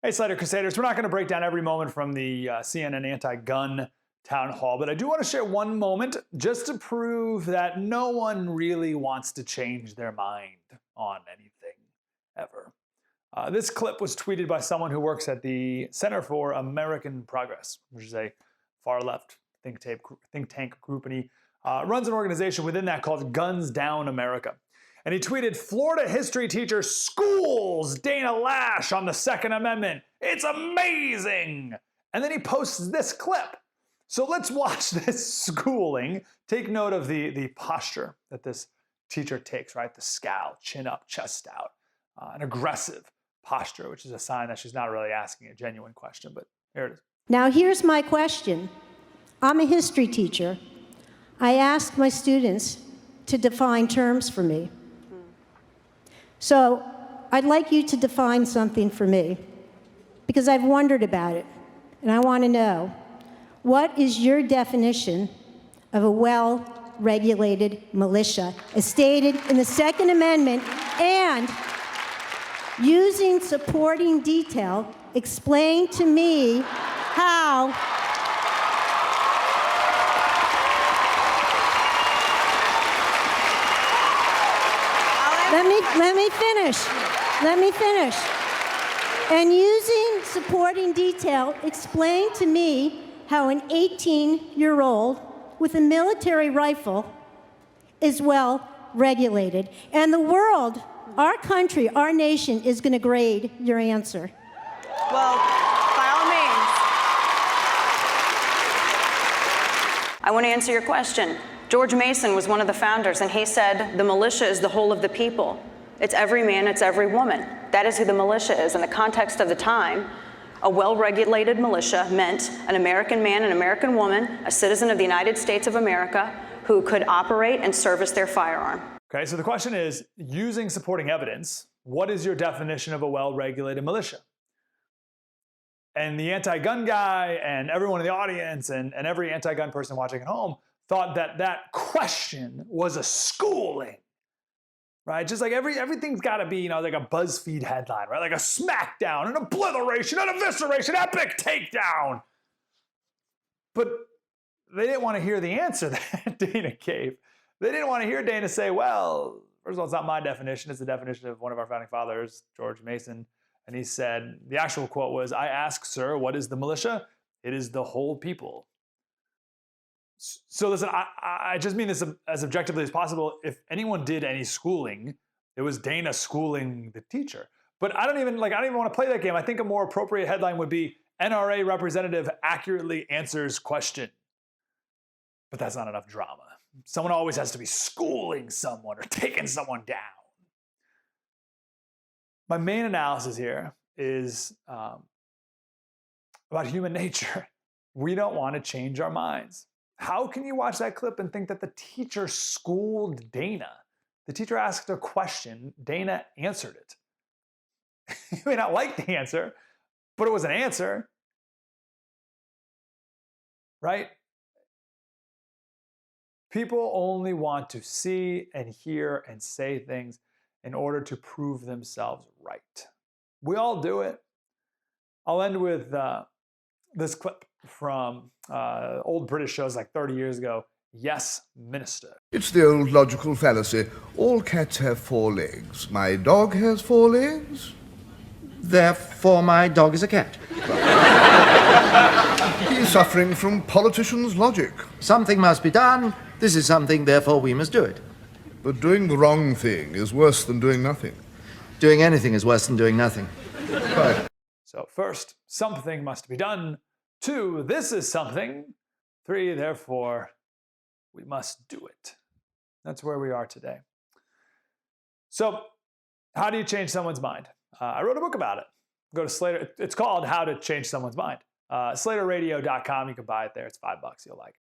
Hey, Slater Crusaders, we're not going to break down every moment from the CNN anti-gun town hall, but I do want to share one moment just to prove that no one really wants to change their mind on anything, ever. This clip was tweeted by someone who works at the Center for American Progress, which is a far-left think tank group, and he runs an organization within that called Guns Down America. And he tweeted, "Florida history teacher schools Dana Lash on the Second Amendment. It's amazing!" And then he posts this clip. So let's watch this schooling. Take note of the posture that this teacher takes, right? The scowl, chin up, chest out, an aggressive posture, which is a sign that she's not really asking a genuine question, but here it is. Now here's my question. I'm a history teacher. I ask my students to define terms for me. So I'd like you to define something for me, because I've wondered about it, and I want to know, what is your definition of a well-regulated militia, as stated in the Second Amendment, and using supporting detail, explain to me how Let me finish. And using supporting detail, explain to me how an 18-year-old with a military rifle is well regulated. And the world, our country, our nation is going to grade your answer. Well, by all means. I want to answer your question. George Mason was one of the founders, and he said the militia is the whole of the people. It's every man, it's every woman. That is who the militia is. In the context of the time, a well-regulated militia meant an American man, an American woman, a citizen of the United States of America, who could operate and service their firearm. Okay, so the question is, using supporting evidence, what is your definition of a well-regulated militia? And the anti-gun guy and everyone in the audience and every anti-gun person watching at home thought that that question was a schooling, right? Just like everything's got to be, you know, like a BuzzFeed headline, right? Like a smackdown, an obliteration, an evisceration, epic takedown. But they didn't want to hear the answer that Dana gave. They didn't want to hear Dana say, well, first of all, it's not my definition. It's the definition of one of our founding fathers, George Mason. And he said, the actual quote was, "I ask, sir, what is the militia? It is the whole people." So listen, I just mean this as objectively as possible. If anyone did any schooling, it was Dana schooling the teacher. But I don't even want to play that game. I think a more appropriate headline would be, NRA representative accurately answers question. But that's not enough drama. Someone always has to be schooling someone or taking someone down. My main analysis here is about human nature. We don't want to change our minds. How can you watch that clip and think that the teacher schooled Dana? The teacher asked a question, Dana answered it. You may not like the answer, but it was an answer, right? People only want to see and hear and say things in order to prove themselves right. We all do it. I'll end with this clip from old British shows like 30 years ago. Yes, Minister. It's the old logical fallacy. All cats have 4 legs. My dog has 4 legs. Therefore, my dog is a cat. He's suffering from politicians' logic. Something must be done. This is something, therefore we must do it. But doing the wrong thing is worse than doing nothing. Doing anything is worse than doing nothing. Right. So first, something must be done. 2, this is something. 3, therefore, we must do it. That's where we are today. So how do you change someone's mind? I wrote a book about it. Go to Slater. It's called How to Change Someone's Mind. SlaterRadio.com. You can buy it there. It's $5. You'll like it.